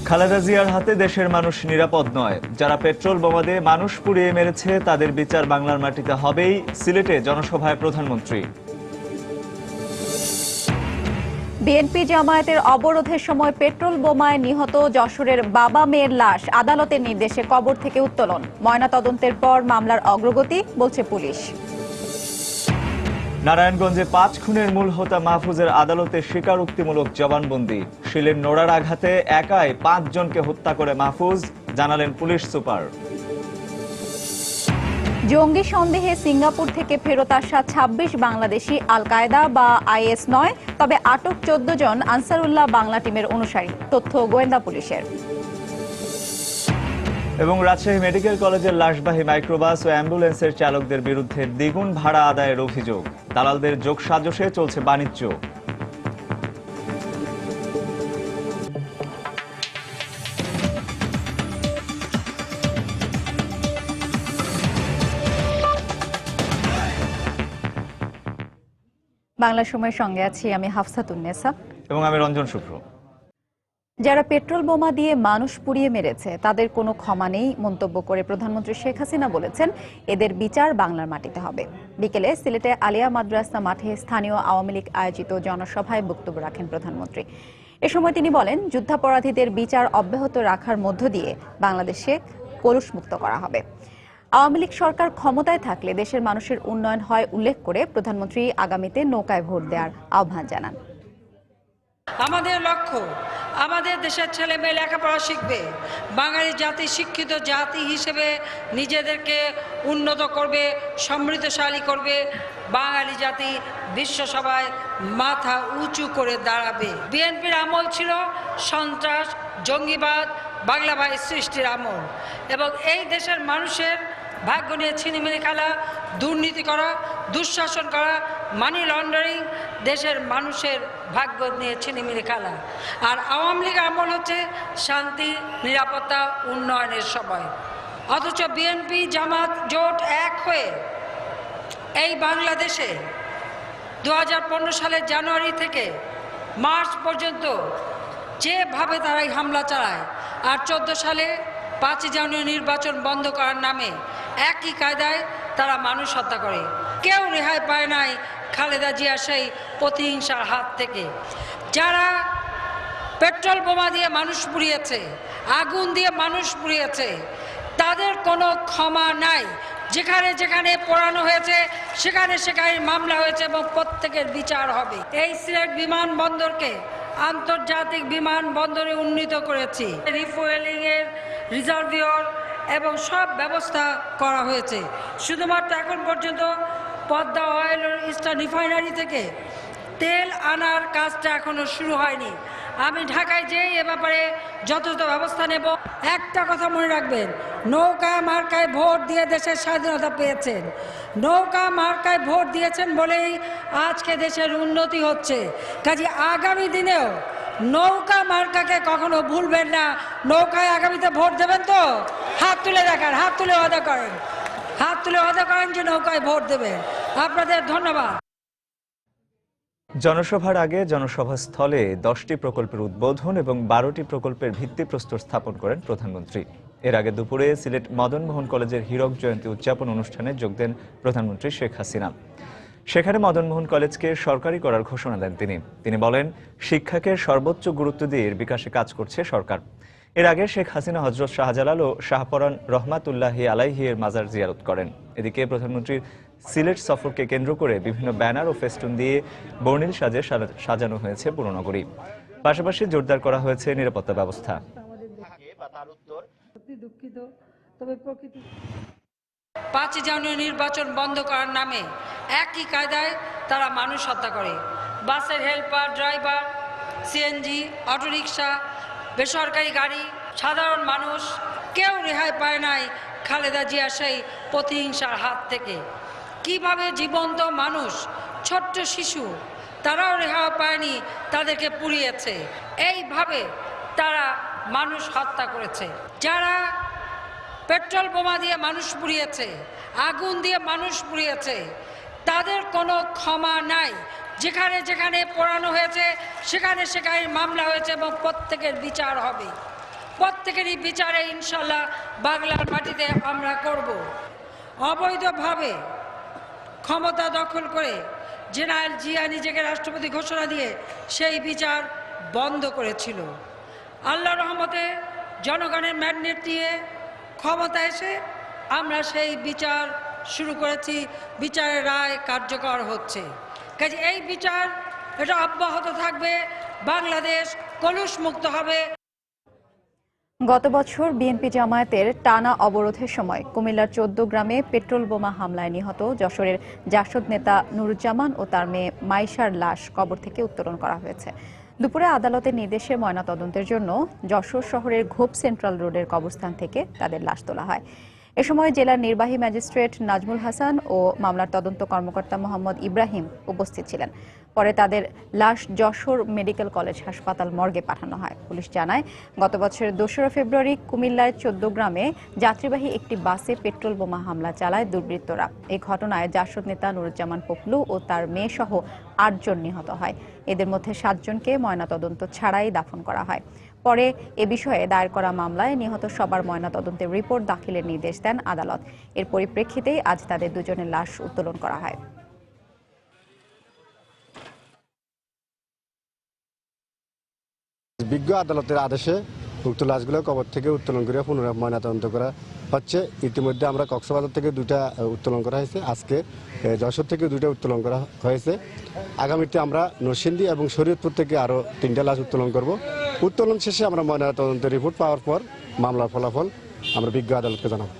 খালেদা জিয়ার হাতে দেশের মানুষ নিরাপদ নয়। যারা পেট্রোল বোমা দিয়ে মানুষ পুড়িয়ে মেরেছে তাদের বিচার বাংলার মাটিতে হবেই, সিলেটে জনসভায় প্রধানমন্ত্রী। বিএনপি জামায়াতের অবরোধের সময় পেট্রোল বোমায় নিহত যশোরের বাবা মেয়ের লাশ আদালতের নির্দেশে কবর থেকে উত্তোলন। ময়নাতদন্তের পর মামলার অগ্রগতি বলছে পুলিশ। নারায়ণগঞ্জে 5 খুনের মূল হোতা মাহফুজের আদালতে স্বীকারোক্তিমূলক জবানবন্দি। শিলের নোড়ার আঘাতে একাই 5 জনকে হত্যা করে মাহফুজ, জানালেন পুলিশ সুপার। জঙ্গি সন্দেহে সিঙ্গাপুর থেকে ফেরত আসা 26 বাংলাদেশি আল কায়দা বা আইএস নয়, তবে আটক 14 জন আনসারুল্লাহ বাংলা টিমের অনুসারী, তথ্য গোয়েন্দা পুলিশের। এবং রাজশাহী মেডিকেল কলেজের লাশবাহী মাইক্রোবাস ও অ্যাম্বুলেন্সের চালকদের বিরুদ্ধে দ্বিগুণ ভাড়া আদায়ের অভিযোগ। দালালদের যোগসাজশে চলছে বাণিজ্য। বাংলা সময়ের সঙ্গে আছি আমি হাফসাতুন্নেসা এবং আমি রঞ্জন শুক্র। যারা পেট্রোল বোমা দিয়ে মানুষ পুড়িয়ে মেরেছে তাদের কোনো ক্ষমা নেই মন্তব্য করে প্রধানমন্ত্রী শেখ হাসিনা বলেছেন, এদের বিচার বাংলার মাটিতে হবে। বিকেলে সিলেটে আলিয়া মাদ্রাসা মাঠে স্থানীয় আওয়ামী লীগ আয়োজিত জনসভায় বক্তব্য রাখেন প্রধানমন্ত্রী। এ সময় তিনি বলেন, যুদ্ধাপরাধীদের বিচার অব্যাহত রাখার মধ্য দিয়ে বাংলাদেশে কলুষমুক্ত করা হবে। আওয়ামী লীগ সরকার ক্ষমতায় থাকলে দেশের মানুষের উন্নয়ন হয় উল্লেখ করে প্রধানমন্ত্রী আগামীতে নৌকায় ভোট দেওয়ার আহ্বান জানান। আমাদের লক্ষ্য, আমাদের দেশের ছেলে মেয়ে লেখাপড়া শিখবে, বাঙালি জাতি শিক্ষিত জাতি হিসেবে নিজেদেরকে উন্নত করবে, সমৃদ্ধশালী করবে, বাঙালি জাতি বিশ্বসভায় মাথা উঁচু করে দাঁড়াবে। বিএনপির আমল ছিল সন্ত্রাস, জঙ্গিবাদ, বাংলা ভাই সৃষ্টির আমল, এবং এই দেশের মানুষের ভাগ্য নিয়ে ছিনিমিনি খেলা, দুর্নীতি করা, দুঃশাসন করা, মানি লন্ডারিং, দেশের মানুষের ভাগ্য নিয়ে ছিনিমিনি খেলা। আর আওয়ামী লীগ আমল হচ্ছে শান্তি, নিরাপত্তা, উন্নয়নের সময়। অথচ বিএনপি জামাত জোট এক হয়ে এই বাংলাদেশে 2015 সালের জানুয়ারি থেকে মার্চ পর্যন্ত যেভাবে তারা এই হামলা চালায়, আর 14 সালে 5 জানুয়ারি নির্বাচন বন্ধ করার নামে একই কায়দায় তারা মানুষ হত্যা করে। কেউ রেহাই পায় নাই খালেদা জিয়ার সেই প্রতিহিংসার হাত থেকে। যারা পেট্রোল বোমা দিয়ে মানুষ পুড়িয়েছে, আগুন দিয়ে মানুষ পুড়িয়েছে, তাদের কোনো ক্ষমা নাই। যেখানে যেখানে পোড়ানো হয়েছে সেখানে সেখানে মামলা হয়েছে এবং প্রত্যেকের বিচার হবে। এই সিলেট বিমানবন্দরকে আন্তর্জাতিক বিমানবন্দরে উন্নীত করেছি। রিফুয়েলিংয়ের রিজার্ভিয়র এবং সব ব্যবস্থা করা হয়েছে। শুধুমাত্র এখন পর্যন্ত পদ্মা অয়েল ইস্টার্ন রিফাইনারি থেকে তেল আনার কাজটা এখনো শুরু হয়নি। আমি ঢাকায় যেই এ ব্যাপারে যথাযথ ব্যবস্থা নেব। একটা কথা মনে রাখবেন, নৌকা মার্কায় ভোট দিয়ে দেশের স্বাধীনতা পেয়েছেন। নৌকা মার্কায় ভোট দিয়েছেন বলেই আজকে দেশের উন্নতি হচ্ছে। কাজে আগামী দিনেও নৌকা মার্কাকে কখনো ভুলবেন না। নৌকায় আগামীতে ভোট দেবেন তো? হাত তুলে দেখান, হাত তুলে ওয়াদা করেন, হাত তুলে ওয়াদা করেন যে নৌকায় ভোট দেবেন। আপনাদের ধন্যবাদ। জনসভার আগে জনসভাস্থলে 10টি প্রকল্পের উদ্বোধন এবং 12টি প্রকল্পের ভিত্তিপ্রস্তর স্থাপন করেন প্রধানমন্ত্রী। এর আগে দুপুরে সিলেট মদন মোহন কলেজের হীরক জয়ন্তী উদযাপন অনুষ্ঠানে যোগ দেন প্রধানমন্ত্রী শেখ হাসিনা। সেখানে মদন মোহন কলেজকে সরকারি করার ঘোষণা দেন তিনি বলেন, শিক্ষাকে সর্বোচ্চ গুরুত্ব দিয়ে এর বিকাশে কাজ করছে সরকার। এর আগে শেখ হাসিনা হযরত শাহজালাল ও শাহপরান রহমাতুল্লাহি আলাইহি এর মাজার জিয়ারত করেন। এদিকে প্রধানমন্ত্রীর সিলেট সফরকে কেন্দ্র করে বিভিন্ন ব্যানার ও ফেস্টুন দিয়ে বর্ণিল সাজে সাজানো হয়েছে পুরনগরী। পাশাপাশি জোরদার করা হয়েছে নিরাপত্তা ব্যবস্থা। 5 জানুয়ারি নির্বাচন বন্ধ করার নামে একই কায়দায় তারা মানুষ হত্যা করে। বাসের হেল্পার, ড্রাইভার, সিএনজি, অটোরিকশা, বেসরকারি গাড়ি, সাধারণ মানুষ কেউ রেহাই পায় নাই খালেদা জিয়ার সেই প্রতিহিংসার হাত থেকে। কিভাবে জীবন্ত মানুষ, ছোট্ট শিশু, তারাও রেহাই পায়নি, তাদেরকে পুড়িয়েছে। এইভাবে তারা মানুষ হত্যা করেছে। যারা পেট্রোল বোমা দিয়ে মানুষ পুড়িয়েছে, আগুন দিয়ে মানুষ পুড়িয়েছে, তাদের কোনো ক্ষমা নাই। যেখানে যেখানে পোড়ানো হয়েছে সেখানে সেখানে মামলা হয়েছে এবং প্রত্যেকের বিচার হবে। প্রত্যেকেরই বিচারে ইনশাল্লাহ বাংলার মাটিতে আমরা করব। অবৈধভাবে ক্ষমতা দখল করে জেনারেল জিয়া নিজেকে রাষ্ট্রপতি ঘোষণা দিয়ে সেই বিচার বন্ধ করেছিল। আল্লাহর রহমতে জনগণের ম্যান্ডেট দিয়ে ক্ষমতা এসে আমরা সেই বিচার শুরু করেছি, বিচারের রায় কার্যকর হচ্ছে। কাজে এই বিচার এটা অব্যাহত থাকবে, বাংলাদেশ কলুষ মুক্ত হবে। গত বছর বিএনপি জামায়াতের টানা অবরোধের সময় কুমিল্লার 14 গ্রামে পেট্রোল বোমা হামলায় নিহত যশোরের জাসদ নেতা নুরুজ্জামান ও তার মেয়ে মাইশার লাশ কবর থেকে উত্তোলন করা হয়েছে। দুপুরে আদালতের নির্দেশে ময়নাতদন্তের জন্য যশোর শহরের ঘোপ সেন্ট্রাল রোডের কবরস্থান থেকে তাদের লাশ তোলা হয়। এ সময় জেলার নির্বাহী ম্যাজিস্ট্রেট নাজমুল হাসান ও মামলার তদন্ত কর্মকর্তা মোহাম্মদ ইব্রাহিম উপস্থিত ছিলেন। পরে তাদের লাশ যশোর মেডিকেল কলেজ হাসপাতাল মর্গে পাঠানো হয়। পুলিশ জানায়, গত বছরের 2 ফেব্রুয়ারি কুমিল্লার 14 গ্রামে যাত্রীবাহী একটি বাসে পেট্রোল বোমা হামলা চালায় দুর্বৃত্তরা। এই ঘটনায় জাসদ নেতা নুরুজ্জামান পপলু ও তার মেয়ে সহ 8 জন নিহত হয়। এদের মধ্যে 7 জনকে ময়নাতদন্ত ছাড়াই দাফন করা হয়। পরে এ বিষয়ে দায়ের করা মামলায় নিহত সবার ময়নাতদন্তের রিপোর্ট দাখিলের নির্দেশ দেন আদালত। এর পরিপ্রেক্ষিতেই আজ তাদের দুজনের লাশ উত্তোলন করা হয়। বিজ্ঞ আদালতের আদেশে উক্ত লাশগুলো কবর থেকে উত্তোলন করে পুনরায় ময়নাতদন্ত করা হচ্ছে। ইতিমধ্যে আমরা কক্সবাজার থেকে 2টা উত্তোলন করা হয়েছে, আজকে যশোর থেকে 2টা উত্তোলন করা হয়েছে। আগামীতে আমরা নরসিংদী এবং শরীয়তপুর থেকে আরও 3টা লাশ উত্তোলন করব। উত্তোলন শেষে আমরা ময়নাতদন্তের রিপোর্ট পাওয়ার পর মামলার ফলাফল আমরা বিজ্ঞ আদালতকে জানাব।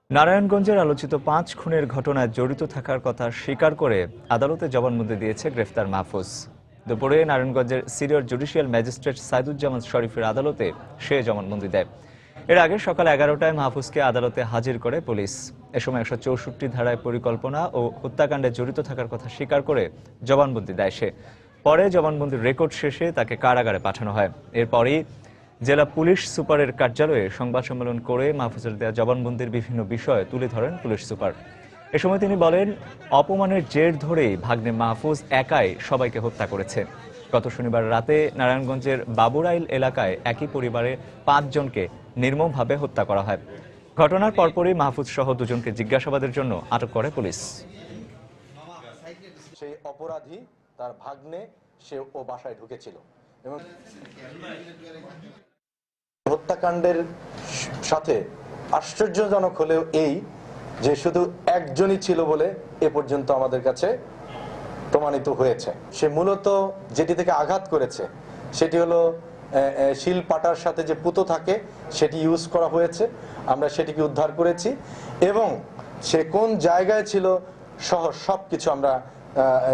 নারায়ণগঞ্জের আলোচিত 5 খুনের ঘটনায় জড়িত থাকার কথা স্বীকার করে আদালতে জবানবন্দি দিয়েছে গ্রেফতার মাহফুজ। দুপুরে নারায়ণগঞ্জের সিনিয়র জুডিশিয়াল ম্যাজিস্ট্রেট সাইদুজ্জামান শরীফের আদালতে সে জবানবন্দি দেয়। এর আগে সকাল 11টায় মাহফুজকে আদালতে হাজির করে পুলিশ। এ সময় 164 ধারায় পরিকল্পনা ও হত্যাকাণ্ডে জড়িত থাকার কথা স্বীকার করে জবানবন্দি দেয় সে। পরে জবানবন্দির রেকর্ড শেষে তাকে কারাগারে পাঠানো হয়। এরপরই জেলা পুলিশ সুপারের কার্যালয়ে সংবাদ সম্মেলন করে মাহফুজের দেওয়া জবানবন্দির বিভিন্ন বিষয় তুলে ধরেন পুলিশ সুপার। এ সময় তিনি বলেন, অপমানের জের ধরেই ভাগ্নে মাহফুজ একাই সবাইকে হত্যা করেছে। গত শনিবার রাতে নারায়ণগঞ্জের বাবুরাইল এলাকায় একই পরিবারে 5 জনকে নির্মমভাবে হত্যা করা হয়। ঘটনার পরপরই মাহফুজ সহ 2 জনকে জিজ্ঞাসাবাদের জন্য আটক করে পুলিশ। সেই অপরাধী তার ভাগ্নে, সে ও বাসায় ঢুকেছিল এবং হত্যাকাণ্ডের সাথে আশ্চর্যজনক হলেও এই যে শুধু একজনই ছিল বলে এ পর্যন্ত আমাদের কাছে প্রমাণিত হয়েছে। সে মূলত যেটি থেকে আঘাত করেছে সেটি হলো শিল পাটার সাথে যে পুতো থাকে সেটি ইউজ করা হয়েছে, আমরা সেটিকে উদ্ধার করেছি এবং সে কোন জায়গায় ছিল সহ সবকিছু আমরা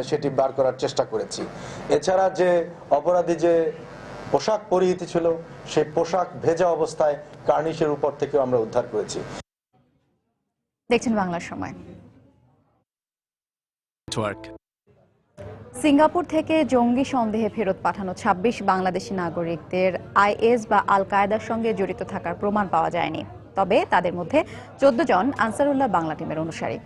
সেটি বার করার চেষ্টা করেছি। এছাড়া যে অপরাধী যে পোশাক পরিহিত ছিল সেই পোশাক ভেজা অবস্থায় কার্নিশের উপর থেকে আমরা উদ্ধার করেছি। দেখছেন বাংলার সময়। সিঙ্গাপুর থেকে জঙ্গি সন্দেহে ফেরত পাঠানো 26 বাংলাদেশি নাগরিকদের আইএস বা আল কায়েদার সঙ্গে জড়িত থাকার প্রমাণ পাওয়া যায়নি। তবে তাদের মধ্যে 14 জন আনসারুল্লাহ বাংলা টিমের অনুসারী।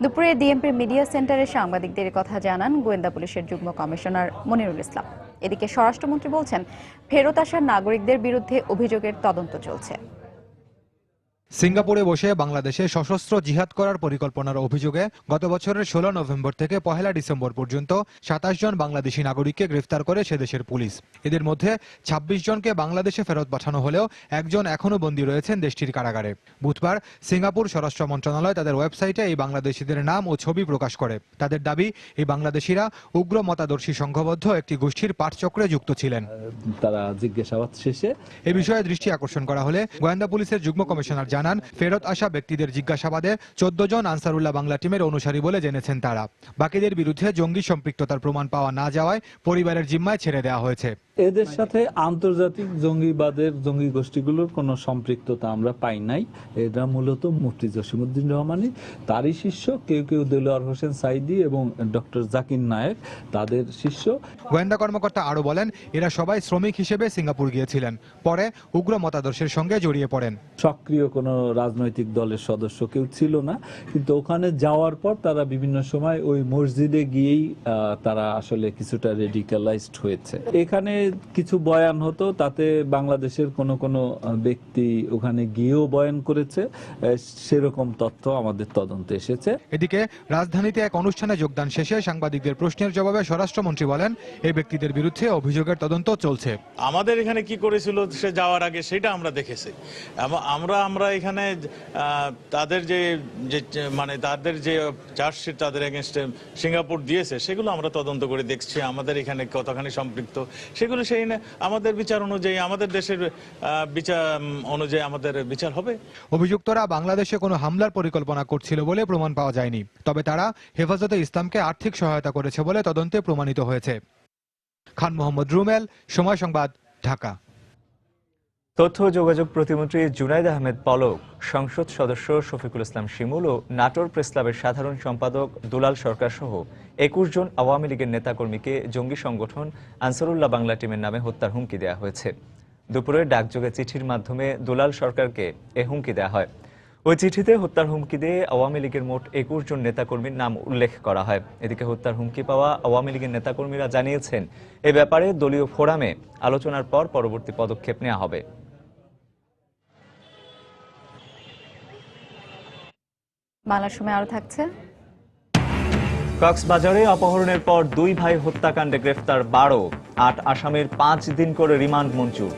দুপুরে ডিএমপির মিডিয়া সেন্টারে সাংবাদিকদের কথা জানান গোয়েন্দা পুলিশের যুগ্ম কমিশনার মনিরুল ইসলাম। এদিকে স্বরাষ্ট্রমন্ত্রী বলছেন, ফেরত আসা নাগরিকদের বিরুদ্ধে অভিযোগের তদন্ত চলছে। সিঙ্গাপুরে বসে বাংলাদেশে সশস্ত্র জিহাদ করার পরিকল্পনার অভিযোগে গত বছরের 16 নভেম্বর থেকে 1 ডিসেম্বর পর্যন্ত 27 জন বাংলাদেশি নাগরিককে গ্রেফতার করে সে দেশের পুলিশ। এদের মধ্যে 26 জনকে বাংলাদেশে ফেরত পাঠানো হলেও একজন এখনও বন্দী রয়েছেন দেশটির কারাগারে। বুধবার সিঙ্গাপুর স্বরাষ্ট্র মন্ত্রণালয় তাদের ওয়েবসাইটে এই বাংলাদেশিদের নাম ও ছবি প্রকাশ করে। তাদের দাবি, এই বাংলাদেশিরা উগ্র মতাদর্শী সংঘবদ্ধ একটি গোষ্ঠীর পাঠচক্রে যুক্ত ছিলেন। তারা জিজ্ঞাসাবাদ শেষে এ বিষয়ে দৃষ্টি আকর্ষণ করা হলে গোয়েন্দা পুলিশের যুগ্ম কমিশনার জানান, ফেরত আসা ব্যক্তিদের জিজ্ঞাসাবাদে 14 জন আনসারুল্লাহ বাংলা টিমের অনুসারী বলে জেনেছেন তারা। বাকিদের বিরুদ্ধে জঙ্গি সম্পৃক্ততার প্রমাণ পাওয়া না যাওয়ায় পরিবারের জিম্মায় ছেড়ে দেওয়া হয়েছে। এদের সাথে আন্তর্জাতিক জঙ্গিবাদের জঙ্গি গোষ্ঠীগুলোর কোনো সম্পৃক্ততা আমরা পাই নাই। এরা মূলত মুফতি জসিমউদ্দিন রহমানী, তারই শিষ্য, কেউ কেউ দেলোয়ার হোসেন সাইদি এবং ডক্টর জাকির নায়েক তাদের শিষ্য। গোয়েন্দা কর্মকর্তা আরো বলেন, এরা সবাই শ্রমিক হিসেবে সিঙ্গাপুর গিয়েছিলেন, পরে উগ্র মতাদর্শের সঙ্গে জড়িয়ে পড়েন। সক্রিয় কোনো রাজনৈতিক দলের সদস্য কেউ ছিল না, কিন্তু ওখানে যাওয়ার পর তারা বিভিন্ন সময় ওই মসজিদে গিয়েই তারা আসলে কিছুটা রেডিক্যালাইজড হয়েছে। এখানে কিছু বয়ান হতো, তাতে বাংলাদেশের কোনো কোনো ব্যক্তি ওখানে গিয়েও বয়ান করেছে, সেরকম তথ্য আমাদের তদন্তে এসেছে। এদিকে রাজধানীতে এক অনুষ্ঠানে যোগদান শেষে সাংবাদিকদের প্রশ্নের জবাবে স্বরাষ্ট্রমন্ত্রী বলেন, এই ব্যক্তিদের বিরুদ্ধে অভিযোগের তদন্ত চলছে। আমাদের এখানে কি করেছিল সে যাওয়ার আগে সেটা আমরা দেখেছি। আমরা এখানে তাদের যে মানে তাদের যে চার্জশিট তাদের এগেনস্টে সিঙ্গাপুর দিয়েছে সেগুলো আমরা তদন্ত করে দেখছি, আমাদের এখানে কতখানি সম্পৃক্ত সেগুলো সেই আমাদের বিচার অনুযায়ী, আমাদের দেশের বিচার অনুযায়ী আমাদের বিচার হবে। অভিযুক্তরা বাংলাদেশে কোনো হামলার পরিকল্পনা করছিল বলে প্রমাণ পাওয়া যায়নি, তবে তারা হেফাজতে ইসলামকে আর্থিক সহায়তা করেছে বলে তদন্তে প্রমাণিত হয়েছে। খান মোহাম্মদ রুমেল, সময় সংবাদ, ঢাকা। তথ্য ও যোগাযোগ প্রতিমন্ত্রী জুনাইদ আহমেদ পলক, সংসদ সদস্য শফিকুল ইসলাম শিমুল ও নাটোর প্রেস ক্লাবের সাধারণ সম্পাদক দুলাল সরকার সহ ২১ জন আওয়ামী লীগের নেতাকর্মীকে জঙ্গি সংগঠন আনসারুল্লাহ বাংলা টিমের নামে হত্যার হুমকি দেওয়া হয়েছে। দুপুরে ডাকযোগে চিঠির মাধ্যমে দুলাল সরকারকে এ হুমকি দেওয়া হয়। ওই চিঠিতে হত্যার হুমকি দিয়ে আওয়ামী লীগের মোট ২১ জন নেতাকর্মীর নাম উল্লেখ করা হয়। এদিকে হত্যার হুমকি পাওয়া আওয়ামী লীগের নেতাকর্মীরা জানিয়েছেন, এ ব্যাপারে দলীয় ফোরামে আলোচনার পর পরবর্তী পদক্ষেপ নেওয়া হবে। বাংলার সময় আরো থাকছে। কক্সবাজারে অপহরণের পর ২ ভাই হত্যাকাণ্ডে গ্রেফতার ১২, ৮ আসামির ৫ দিন করে রিমান্ড মঞ্জুর।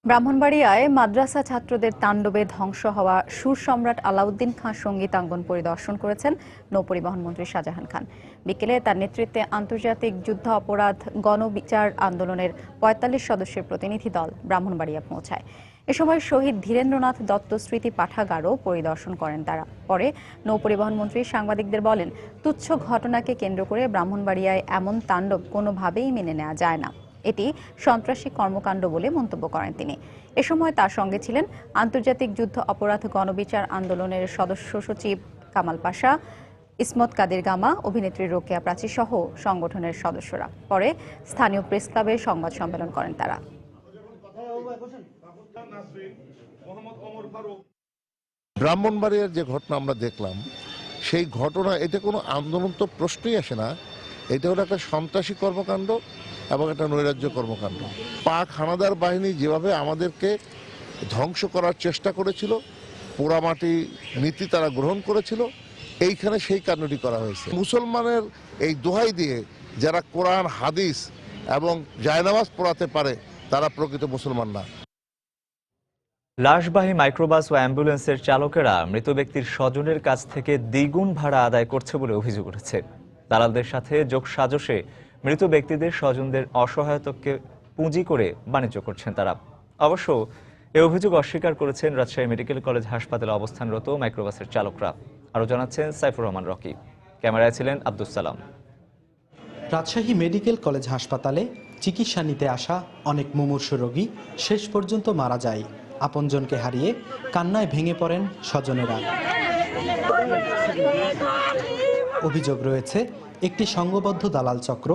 ব্রাহ্মণবাড়িয়ায় মাদ্রাসা ছাত্রদের তাণ্ডবে ধ্বংস হওয়া সুর সম্রাট আলাউদ্দিন খাঁ সঙ্গীতাঙ্গন পরিদর্শন করেছেন নৌপরিবহন মন্ত্রী শাহজাহান খান। বিকেলে তার নেতৃত্বে আন্তর্জাতিক যুদ্ধ অপরাধ গণবিচার আন্দোলনের ৪৫ সদস্যের প্রতিনিধি দল ব্রাহ্মণবাড়িয়া পৌঁছায়। এ সময় শহীদ ধীরেন্দ্রনাথ দত্ত স্মৃতি পাঠাগারও পরিদর্শন করেন তারা। পরে নৌপরিবহন মন্ত্রী সাংবাদিকদের বলেন, তুচ্ছ ঘটনাকে কেন্দ্র করে ব্রাহ্মণবাড়িয়ায় এমন তাণ্ডব কোনোভাবেই মেনে নেওয়া যায় না। এটি সন্ত্রাসী কর্মকাণ্ড বলে মন্তব্য করেন তিনি। এ সময় তার সঙ্গে ছিলেন আন্তর্জাতিক যুদ্ধ অপরাধ গণবিচার আন্দোলনের সদস্য সচিব কামাল পাশা, ইসমত কাদের গামা, অভিনেত্রী রোকেয়া প্রাচী সহ সংগঠনের সদস্যরা। পরে স্থানীয় প্রেস ক্লাবে সংবাদ সম্মেলন করেন তারা। ব্রাহ্মণবাড়িয়ার যে ঘটনা আমরা দেখলাম, সেই ঘটনা, এতে কোনো আন্দোলন তো প্রশ্নই আসে না। এটা হলো একটা সন্ত্রাসী কর্মকাণ্ড এবং একটা নৈরাজ্য কর্মকাণ্ড। পাক হানাদার বাহিনী যেভাবে আমাদেরকে ধ্বংস করার চেষ্টা করেছিল, পোড়ামাটি নীতি তারা গ্রহণ করেছিল, এইখানে সেই কাণ্ডটি করা হয়েছে। মুসলমানের এই দোহাই দিয়ে যারা কোরআন, হাদিস এবং জায়নামাজ পড়াতে পারে তারা প্রকৃত মুসলমান না। লাশবাহী মাইক্রোবাস ও অ্যাম্বুলেন্সের চালকেরা মৃত ব্যক্তির স্বজনের কাছ থেকে দ্বিগুণ ভাড়া আদায় করছে বলে অভিযোগ উঠেছে। দালালদের সাথে যোগসাজশে মৃত ব্যক্তিদের স্বজনদের অসহায়তাকে পুঁজি করে বাণিজ্য করছেন তারা। অবশ্য এ অভিযোগ অস্বীকার করেছেন রাজশাহী মেডিকেল কলেজ হাসপাতালে অবস্থানরত মাইক্রোবাসের চালকরা। আরও জানাচ্ছেন সাইফুর রহমান রকি। ক্যামেরায় ছিলেন আব্দুস সালাম। রাজশাহী মেডিকেল কলেজ হাসপাতালে চিকিৎসা নিতে আসা অনেক মুমূর্ষু রোগী শেষ পর্যন্ত মারা যায়। আপনজনকে হারিয়ে কান্নায় ভেঙে পড়েন স্বজনেরা। অভিযোগ রয়েছে একটি সংঘবদ্ধ দালাল চক্র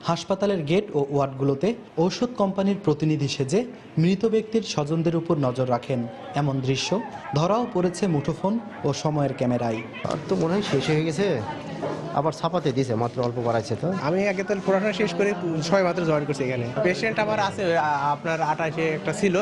হাসপাতালের গেট ও ওয়ার্ডগুলোতে ঔষধ কোম্পানির প্রতিনিধি সেজে মৃত ব্যক্তির স্বজনদের উপর নজর রাখেন। এমন দৃশ্য ধরাও পড়েছে মুঠোফোন ও সময়ের ক্যামেরায়। আর তো মনে হয় শেষ হয়ে গেছে, আবার ছাপাতে দিয়েছে, মাত্র অল্প বাড়াইছে। তো আমি আগে তো পড়াশোনা শেষ করে 6 মাত্র জয়েন করছি এখানে। পেশেন্ট আমার আছে আপনার 28-এ একটা ছিল।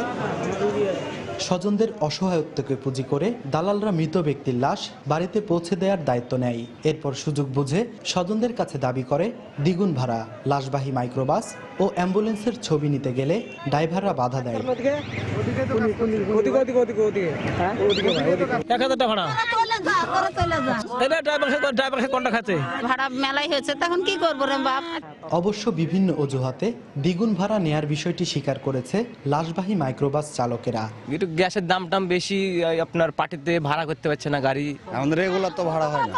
স্বজনদের অসহায়ত্বকে পুঁজি করে দালালরা মৃত ব্যক্তির লাশ বাড়িতে পৌঁছে দেওয়ার দায়িত্ব নেয়। এরপর সুযোগ বুঝে স্বজনদের কাছে দাবি করে দ্বিগুণ ভাড়া। লাশবাহী মাইক্রোবাস ও অ্যাম্বুলেন্সের ছবি নিতে গেলে ড্রাইভাররা বাধা দেয়। 1000 টাকা ভাড়া ভাড়া মেলাই হয়েছে, তখন কি করবো রে বাপ। অবশ্য বিভিন্ন অজুহাতে দ্বিগুণ ভাড়া নেয়ার বিষয়টি স্বীকার করেছে লাশবাহী মাইক্রোবাস চালকেরা। একটু গ্যাসের দাম বেশি, আপনার পার্টিতে ভাড়া করতে পারছে না গাড়ি। আমাদের রেগুলার তো ভাড়া হয় না,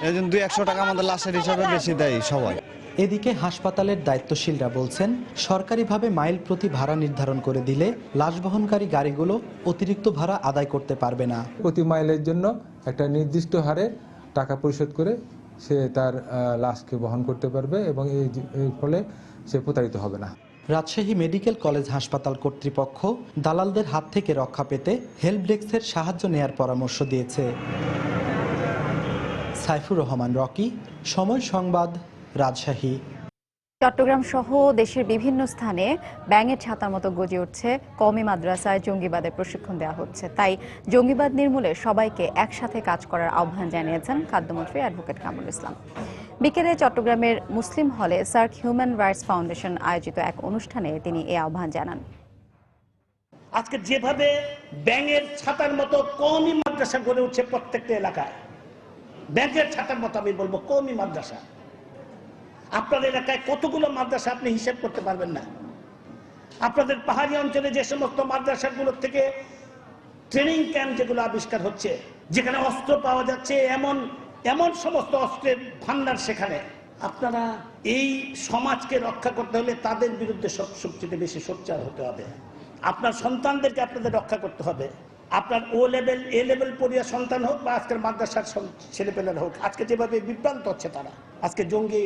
এই জন্য 200 টাকা আমাদের লাশের হিসাবে বেশি দেয় সবাই। এদিকে হাসপাতালের দায়িত্বশীলরা বলছেন, সরকারিভাবে মাইল প্রতি ভাড়া নির্ধারণ করে দিলে লাশ বহনকারী গাড়িগুলো অতিরিক্ত ভাড়া আদায় করতে পারবে না। প্রতি মাইলের জন্য একটা নির্দিষ্ট হারে টাকা পরিশোধ করে সে তার লাশকে বহন করতে পারবে এবং এর ফলে সে প্রতারিত হবে না। রাজশাহী মেডিকেল কলেজ হাসপাতাল কর্তৃপক্ষ দালালদের হাত থেকে রক্ষা পেতে হেল্প ডেস্কের সাহায্য নেয়ার পরামর্শ দিয়েছে। সাইফুর রহমান রকি, সময় সংবাদ, রাজশাহী। চট্টগ্রাম সহ দেশের বিভিন্ন স্থানে ব্যাঙের ছাতার মতো গজে উঠছে কওমি মাদ্রাসায় জঙ্গিবাদের প্রশিক্ষণ দেওয়া হচ্ছে। তাই জঙ্গিবাদ নির্মূলে সবাইকে একসাথে কাজ করার আহ্বান জানিয়েছেন খাদ্যমন্ত্রী অ্যাডভোকেট কামরুল ইসলাম। বিকেলে চট্টগ্রামের মুসলিম হলে সার্ক হিউম্যান রাইটস ফাউন্ডেশন আয়োজিত এক অনুষ্ঠানে তিনি এই আহ্বান জানান। আজকে যেভাবে ব্যাঙের ছাতার মতো কওমি মাদ্রাসা গড়ে উঠছে প্রত্যেকটা এলাকায়, ব্যাঙের ছাতার মতো আমি বলবো কওমি মাদ্রাসা। আপনার এলাকায় কতগুলো মাদ্রাসা আপনি হিসেব করতে পারবেন না। আপনাদের পাহাড়ি অঞ্চলে যে সমস্ত মাদ্রাসাগুলোর থেকে ট্রেনিং ক্যাম্প যেগুলো আবিষ্কার হচ্ছে, যেখানে অস্ত্র পাওয়া যাচ্ছে, এমন সমস্ত অস্ত্রের ভান্ডার সেখানে। আপনারা এই সমাজকে রক্ষা করতে হলে তাদের বিরুদ্ধে সবচেয়ে বেশি সোচ্চার হতে হবে। আপনার সন্তানদেরকে আপনাদের রক্ষা করতে হবে। আপনার এ লেভেল পড়িয়া সন্তান হোক বা আজকের মাদ্রাসার ছেলেপেলেরা হোক, আজকে যেভাবে বিভ্রান্ত হচ্ছে তারা, আজকে জঙ্গি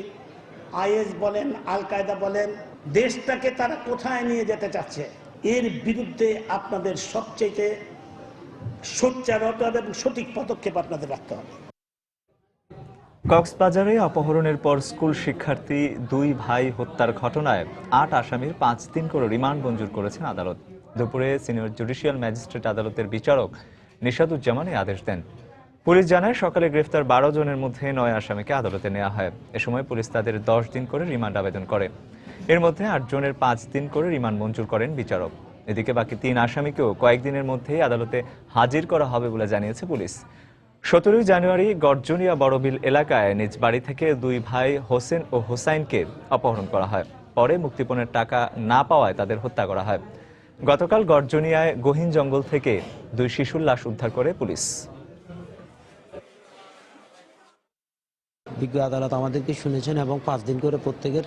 আইএস বলেন, আল কায়দা বলেন, দেশটাকে তারা কোথায় নিয়ে যেতে চাচ্ছে, এর বিরুদ্ধে আপনাদের সবচেয়ে সোচ্চার হতে হবে এবং সঠিক পদক্ষেপ আপনাদের রাখতে হবে। কক্সবাজারে অপহরণের পর স্কুল শিক্ষার্থী 2 ভাই হত্যার ঘটনায় 8 আসামির 5 দিন করে রিমান্ড মঞ্জুর করেছেন আদালত। দুপুরে সিনিয়র জুডিশিয়াল ম্যাজিস্ট্রেট আদালতের বিচারক নিশাদুজ্জামান এই আদেশ দেন। পুলিশ জানায় সকালে গ্রেফতার 12 জনের মধ্যে 9 আসামিকে আদালতে নেওয়া হয়। এ সময় পুলিশ তাদের 10 দিন করে রিমান্ড আবেদন করে। এর মধ্যে 8 জনের 5 দিন করে রিমান্ড মঞ্জুর করেন বিচারক। এদিকে বাকি 3 আসামিকেও কয়েকদিনের মধ্যেই আদালতে হাজির করা হবে বলে জানিয়েছে পুলিশ। 17 জানুয়ারি গর্জনিয়া বড়বিল এলাকায় নিজ বাড়ি থেকে 2 ভাই হোসেন ও হোসাইনকে অপহরণ করা হয়। পরে মুক্তিপণের টাকা না পাওয়ায় তাদের হত্যা করা হয়। গতকাল গর্জনিয়ায় গহীন জঙ্গল থেকে 2 শিশুর লাশ উদ্ধার করে পুলিশ। বিজ্ঞ আদালত আমাদেরকে শুনেছেন এবং 5 দিন করে প্রত্যেকের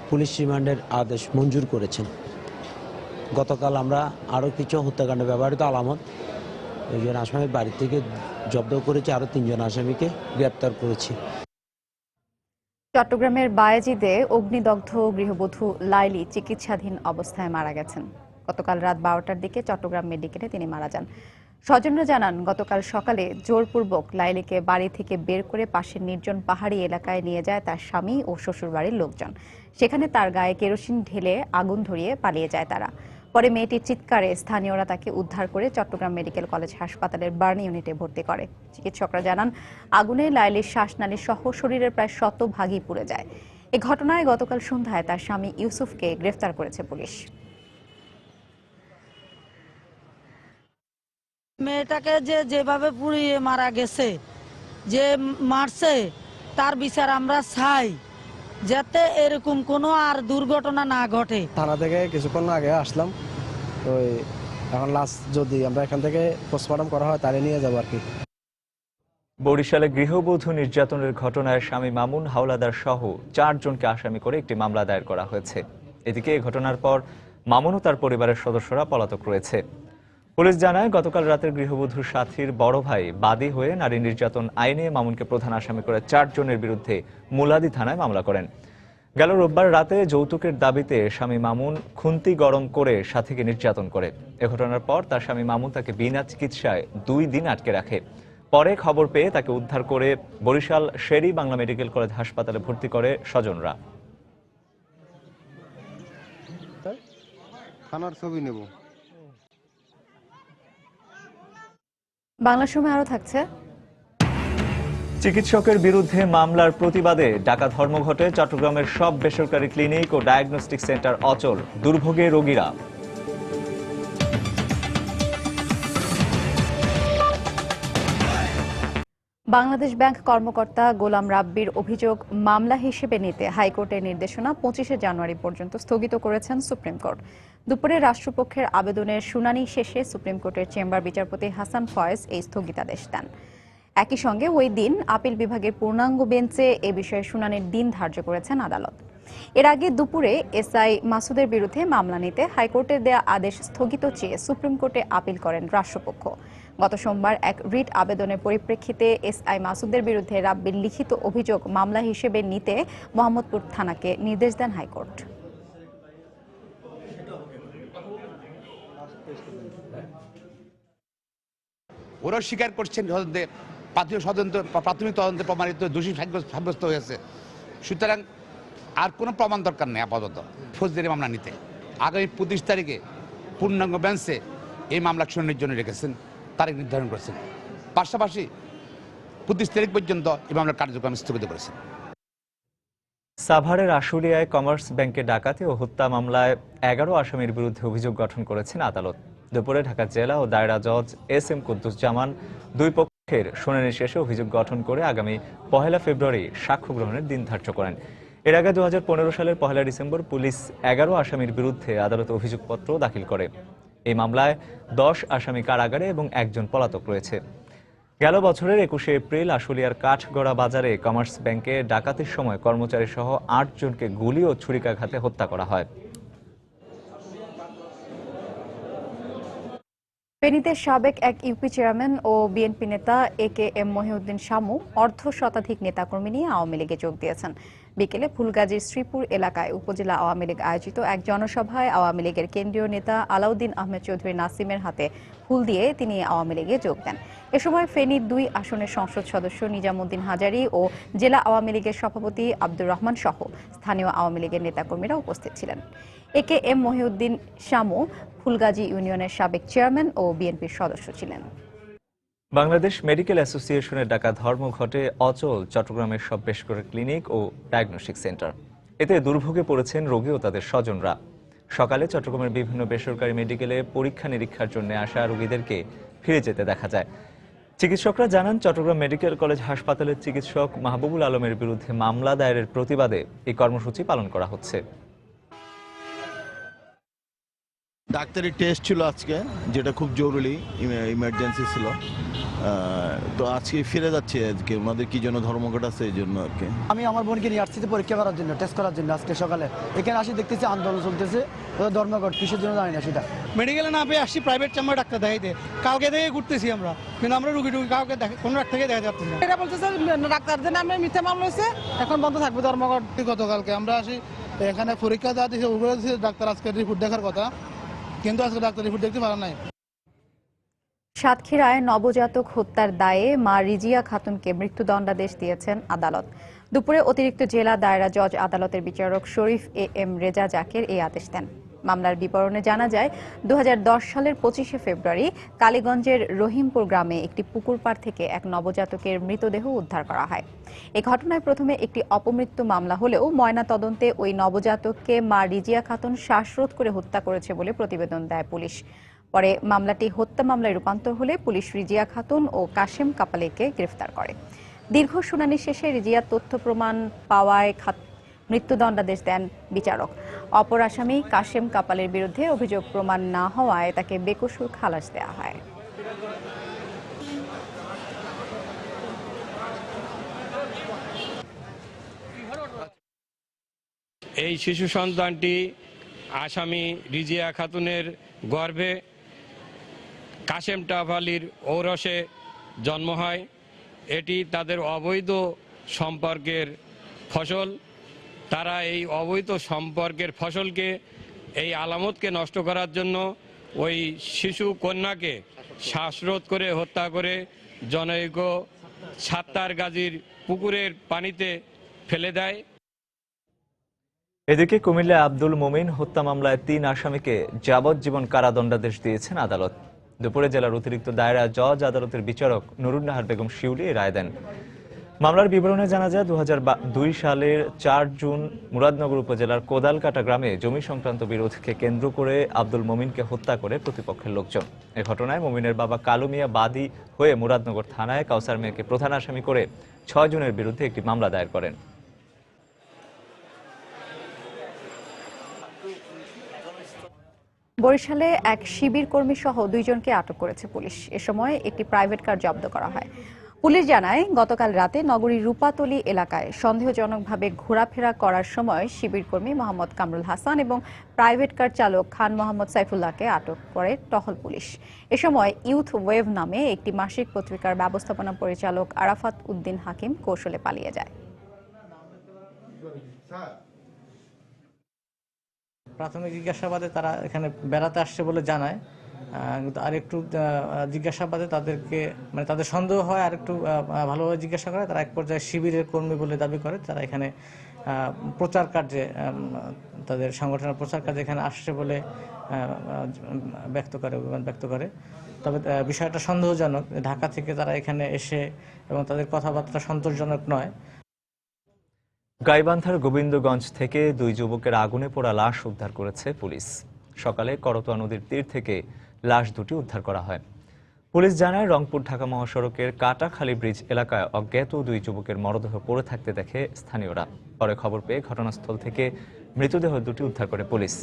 পুলিশ রিমান্ডের আদেশ মঞ্জুর করেছেন। গতকাল আমরা আরও কিছু হত্যাকাণ্ডে ব্যবহৃত আলামত একজন আসামির বাড়ি থেকে জব্দ করেছি, আরও 3 জন আসামিকে গ্রেপ্তার করেছি। চট্টগ্রামের বায়েজিদে অগ্নিদগ্ধ গৃহবধূ লাইলি চিকিৎসাধীন অবস্থায় মারা গেছেন। গতকাল রাত 12টার দিকে চট্টগ্রাম মেডিকেলে তিনি মারা যান। স্বজনরা জানান, গতকাল সকালে জোরপূর্বক লাইলিকে বাড়ি থেকে বের করে পাশের নির্জন পাহাড়ি এলাকায় নিয়ে যায় তার স্বামী ও শ্বশুরবাড়ির লোকজন। সেখানে তার গায়ে কেরোসিন ঢেলে আগুন ধরিয়ে পালিয়ে যায় তারা। পরে মেয়েটির চিৎকারে স্থানীয়রা তাকে উদ্ধার করে চট্টগ্রাম মেডিকেল কলেজ হাসপাতালের বার্ন ইউনিটে ভর্তি করে। চিকিৎসকরা জানান, আগুনে লাইলির শ্বাসনালী সহ শরীরের প্রায় 100 ভাগই পুড়ে যায়। এ ঘটনায় গতকাল সন্ধ্যায় তার স্বামী ইউসুফকে গ্রেফতার করেছে পুলিশ। মেয়েটাকে যেভাবে পুড়িয়ে মারা গেছে, যে মারছে, তার বিচার আমরা চাই, যাতে এরকম কোনো আর দুর্ঘটনা না ঘটে। থানা থেকে কিছুক্ষণ আগে আসলাম, তো এখন লাস্ট যদি আমরা এখান থেকে পোস্টমর্টম করা হয় তাহলে নিয়ে যাবো আর কি। বরিশালে গৃহবধূ নির্যাতনের ঘটনায় স্বামী মামুন হাওলাদার সহ 4 জনকে আসামি করে একটি মামলা দায়ের করা হয়েছে। এদিকে এই ঘটনার পর মামুন ও তার পরিবারের সদস্যরা পলাতক রয়েছে। পুলিশ জানায়, গতকাল রাতের গৃহবধূর সাথীর বড় ভাই বাদী হয়ে নারী নির্যাতন আইনে মামুনকে প্রধান আসামি করে 4 জনের বিরুদ্ধে মুলাদি থানায় মামলা করেন। গেল রোববার রাতে যৌতুকের দাবিতে স্বামী মামুন খুন্তি গরম করে সাথীকে নির্যাতন করে। এ ঘটনার পর তার স্বামী মামুন তাকে বিনা চিকিৎসায় 2 দিন আটকে রাখে। পরে খবর পেয়ে তাকে উদ্ধার করে বরিশাল শেরি বাংলা মেডিকেল কলেজ হাসপাতালে ভর্তি করে স্বজনরা। থানার ছবি নেব। বাংলা সময় আরো থাকছে। চিকিৎসকের বিরুদ্ধে মামলার প্রতিবাদে ডাকা ধর্মঘটে চট্টগ্রামের সব বেসরকারি ক্লিনিক ও ডায়াগনস্টিক সেন্টার অচল, দুর্ভোগে রোগীরা। বাংলাদেশ ব্যাংক কর্মকর্তা গোলাম রাব্বির অভিযোগ মামলা হিসেবে নিতে হাইকোর্টের নির্দেশনা 25শে জানুয়ারি পর্যন্ত স্থগিত করেছেন সুপ্রিম কোর্ট। দুপুরে রাষ্ট্রপক্ষের আবেদনের শুনানি শেষে সুপ্রিম কোর্টের চেম্বার বিচারপতি হাসান ফয়েজ এই স্থগিতাদেশ দেন। একই সঙ্গে ওই দিন আপিল বিভাগের পূর্ণাঙ্গ বেঞ্চে এ বিষয়ে শুনানির দিন ধার্য করেছেন আদালত। এর আগে দুপুরে এসআই মাসুদের বিরুদ্ধে মামলা নিতে হাইকোর্টের দেয়া আদেশ স্থগিত চেয়ে সুপ্রিম কোর্টে আপিল করেন রাষ্ট্রপক্ষ। গত সোমবার এক রিট আবেদনের পরিপ্রেক্ষিতে এসআই মাসুদের বিরুদ্ধে রাব্বির লিখিত অভিযোগ মামলা হিসেবে নিতে মোহাম্মদপুর থানাকে নির্দেশ দেন হাইকোর্ট। ওরা স্বীকার করছেন প্রাথমিক তদন্তে প্রমাণিত দোষী সাব্যস্ত হয়েছে। সুতরাং আর কোনো প্রমাণ দরকার নেই আপাতত ফৌজদারি মামলা নিতে। আগামী 25 তারিখে পূর্ণাঙ্গ বেঞ্চে এই মামলা শুনানির জন্য রেখেছেন, তারিখ নির্ধারণ করেছেন। পাশাপাশি 25 তারিখ পর্যন্ত এই মামলার কার্যক্রম স্থগিত করেছেন। সাভারের আশুলিয়ায় কমার্স ব্যাংকে ডাকাতি ও হত্যা মামলায় 11 আসামির বিরুদ্ধে অভিযোগ গঠন করেছেন আদালত। দুপুরে ঢাকা জেলা ও দায়রা জজ SM কুদ্দুসজামান দুই পক্ষের শুনানি শেষে অভিযোগ গঠন করে আগামী 1 ফেব্রুয়ারি সাক্ষ্য গ্রহণের দিন ধার্য করেন। এর আগে 2015 সালের 1 ডিসেম্বর পুলিশ 11 আসামির বিরুদ্ধে আদালতে অভিযোগপত্র দাখিল করে। এই মামলায় 10 আসামি কারাগারে এবং একজন পলাতক রয়েছে। গেল বছরের 21 এপ্রিল আশুলিয়ার কাঠগড়া বাজারে কমার্স ব্যাংকে ডাকাতির সময় কর্মচারী সহ 8 জনকে গুলি ও ছুরিকাঘাতে হত্যা করা হয়। ফেনীতে সাবেক এক ইউপি চেয়ারম্যান ও বিএনপি নেতা AKM মহিউদ্দিন শামু অর্ধশতাধিক নেতাকর্মী নিয়ে আওয়ামী লীগে যোগ দিয়েছেন। বিকেলে ফুলগাজীর শ্রীপুর এলাকায় উপজেলা আওয়ামী লীগ আয়োজিত এক জনসভায় আওয়ামী লীগের কেন্দ্রীয় নেতা আলাউদ্দিন আহমেদ চৌধুরী নাসিমের হাতে ফুল দিয়ে তিনি আওয়ামী লীগে যোগ দেন। এ সময় ফেনীর 2 আসনের সংসদ সদস্য নিজামুদ্দিন হাজারী ও জেলা আওয়ামী লীগের সভাপতি আব্দুর রহমান সহ স্থানীয় আওয়ামী লীগের নেতাকর্মীরা উপস্থিত ছিলেন। AKM মহিউদ্দিন শামু ফুলগাজী ইউনিয়নের সাবেক চেয়ারম্যান ও বিএনপির সদস্য ছিলেন। বাংলাদেশ মেডিকেল অ্যাসোসিয়েশনের ডাকা ধর্মঘটে অচল চট্টগ্রামের সব বেসরকারি ক্লিনিক ও ডায়াগনস্টিক সেন্টার। এতে দুর্ভোগে পড়েছেন রোগী ও তাদের স্বজনরা। সকালে চট্টগ্রামের বিভিন্ন বেসরকারি মেডিকেলে পরীক্ষা নিরীক্ষার জন্য আসা রোগীদেরকে ফিরে যেতে দেখা যায়। চিকিৎসকরা জানান, চট্টগ্রাম মেডিকেল কলেজ হাসপাতালের চিকিৎসক মাহবুবুল আলমের বিরুদ্ধে মামলা দায়েরের প্রতিবাদে এই কর্মসূচি পালন করা হচ্ছে। ডাক্তারি টেস্ট ছিল আজকে, যেটা খুব জরুরি, ইমার্জেন্সি ছিল। তো আজকে ফিরে যাচ্ছে। আজকে ওনাদের কি জন্য ধর্মঘট আছে এই জন্য আর কি। আমি আমার বোনকে নিয়ে আসছি পরীক্ষা করার জন্য, টেস্ট করার জন্য। আজকে সকালে এখানে আসি দেখতেছি আন্দোলন চলতেছে, ওদের ধর্মঘট কিসের জন্য জানি না সেটা। মেডিকেলে না পেয়ে আসছি প্রাইভেট চেম্বার ডাক্তার দেখাইতে, কাউকে দেখে ঘুরতেছি আমরা, কিন্তু আমরা রুগী কাউকে কোনো ডাক্তার থেকে দেখা যাচ্ছে না। এটা বলতেছে ডাক্তারদের নামে মিথ্যা মামলা হয়েছে, এখন বন্ধ থাকবে ধর্মঘট। গতকালকে আমরা আসি এখানে পরীক্ষা দেওয়া দিয়েছে, ডাক্তার আজকে রিপোর্ট দেখার কথা, কিন্তু আজকে ডাক্তার রিপোর্ট দেখতে পারা নাই। সাতক্ষীরায় নবজাতক হত্যার দায়ে মা রিজিয়া খাতুনকে মৃত্যুদণ্ডাদেশ দিয়েছেন আদালত। দুপুরে অতিরিক্ত জেলা দায়রা জজ আদালতের বিচারক শরীফ AM রেজা জাকের এই আদেশ দেন। মামলার বিবরণে জানা যায়, 2010 সালের 25 ফেব্রুয়ারি কালীগঞ্জের রহিমপুর গ্রামে একটি পুকুর পাড় থেকে এক নবজাতকের মৃতদেহ উদ্ধার করা হয়। এই ঘটনায় প্রথমে একটি অপমৃত্যু মামলা হলেও ময়না তদন্তে ওই নবজাতককে মা রিজিয়া খাতুন শ্বাসরোধ করে হত্যা করেছে বলে প্রতিবেদন দেয় পুলিশ। পরে মামলাটি হত্যা মামলায় রূপান্তর হলে পুলিশ রিজিয়া খাতুন ও কাশেম কাপালেকে গ্রেফতার করে। দীর্ঘ শুনানি শেষে রিজিয়ার তথ্য প্রমাণ পাওয়ায় মৃত্যুদণ্ডাদেশ দেন বিচারক। অপর আসামি কাশেম কাপালের বিরুদ্ধে অভিযোগ প্রমাণ না হওয়ায় তাকে বেকসুর খালাস দেওয়া হয়। এই শিশু সন্তানটি আসামি রিজিয়া খাতুনের গর্ভে কাশেম টাফালির ঔরসে জন্ম হয়। এটি তাদের অবৈধ সম্পর্কের ফসল। তারা এই অবৈধ সম্পর্কের ফসলকে, এই আলামতকে নষ্ট করার জন্য ওই শিশু কন্যাকে শ্বাসরোধ করে হত্যা করে জনৈক সাত্তার গাজীর পুকুরের পানিতে ফেলে দেয়। এদিকে কুমিল্লায় আব্দুল মোমিন হত্যা মামলায় 3 আসামিকে যাবজ্জীবন কারাদণ্ডাদেশ দিয়েছেন আদালত। দুপুরে জেলার অতিরিক্ত দায়রা জজ আদালতের বিচারক নুরুন্নাহার বেগম শিউলি রায় দেন। মামলার বিবরণে জানা যায়, 2002 সালের 4 জুন মুরাদনগর উপজেলার কোদালকাটা গ্রামে জমি সংক্রান্ত বিরোধকে কেন্দ্র করে আব্দুল মোমিনকে হত্যা করে প্রতিপক্ষের লোকজন। এ ঘটনায় মোমিনের বাবা কালু মিয়া বাদী হয়ে মুরাদনগর থানায় কাউসার মিয়াকে প্রধান আসামি করে 6 জনের বিরুদ্ধে একটি মামলা দায়ের করেন। বরিশালে এক শিবির কর্মী সহ 2 জনকে আটক করেছে পুলিশ। এ সময় একটি প্রাইভেট কার জব্দ করা হয়। পুলিশ জানায়, গতকাল রাতে নগরীর রূপাতলী এলাকায় সন্দেহজনকভাবে ঘোরাফেরা করার সময় শিবির কর্মী মোহাম্মদ কামরুল হাসান এবং প্রাইভেট কার চালক খান মোহাম্মদ সাইফুল্লাহকে আটক করে টহল পুলিশ। এ সময় ইউথ ওয়েভ নামে একটি মাসিক পত্রিকার ব্যবস্থাপনা পরিচালক আরাফাত উদ্দিন হাকিম কৌশলে পালিয়ে যায়। প্রাথমিক জিজ্ঞাসাবাদে তারা এখানে বেড়াতে আসছে বলে জানায় কিন্তু আর একটু জিজ্ঞাসাবাদে তাদেরকে মানে তাদের সন্দেহ হয় আর একটু ভালোভাবে জিজ্ঞাসা করে তারা এক পর্যায়ে শিবিরের কর্মী বলে দাবি করে। তারা এখানে প্রচার কার্যে তাদের সংগঠনের প্রচার কার্যে এখানে আসছে বলে অভিমান ব্যক্ত করে। তবে বিষয়টা সন্দেহজনক, ঢাকা থেকে তারা এখানে এসে এবং তাদের কথাবার্তা সন্তোষজনক নয়। গাইবান্ধার গোবিন্দগঞ্জ থেকে 2 যুবকের আগুনে পোড়া লাশ উদ্ধার করেছে পুলিশ। সকালে করতোয়া নদীর তীর থেকে লাশ দুটি উদ্ধার করা হয়। পুলিশ জানায়, রংপুর ঢাকা মহাসড়কের কাটাখালী ব্রিজ এলাকায় অজ্ঞাত 2 যুবকের মরদেহ পড়ে থাকতে দেখে স্থানীয়রা। পরে খবর পেয়ে ঘটনাস্থল থেকে মৃতদেহ দুটি উদ্ধার করে পুলিশ।